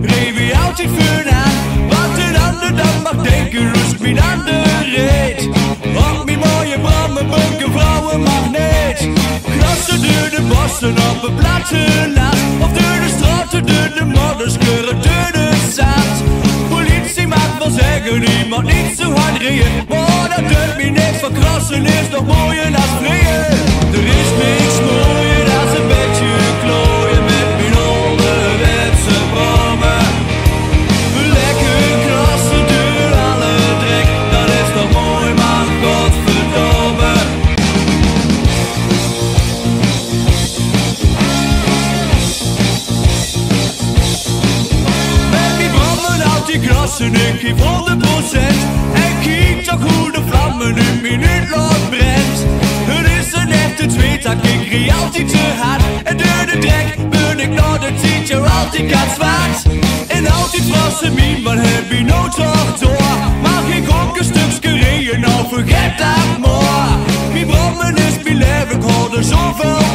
Reed wie altijd vuur aan. Wat een ander dan mag denken, rust wie aan de reet. Op mijn mooie branden, bunker, vrouwenmagneet. Krassen door de bossen op een platteland. Of door de straten, door de modders, kleuren door de zand. Politie mag wel zeggen, iemand niet zo hard rijden. Maar dat doet me niks, van krassen is nog mooier dan vrije. Er is niks mooier dan een beetje klooien met mijn onderwetse brommen. Lekker krassen door alle drek, dat is toch mooi man, godverdomme. Met die brommen houdt die krassen, ik geef 100%. En kijk toch hoe de vlammen een minuut lang brengt. Het is een echte tweetak, ik rie altijd te hard. En door de drek ben ik naar de teacher altijd gaat zwart. En altijd was ze mien, maar heb je nooit toch door. Mag ik ook een stukje rijden, nou vergeet dat maar. Mijn brommen is mijn leven, ik hoor er zoveel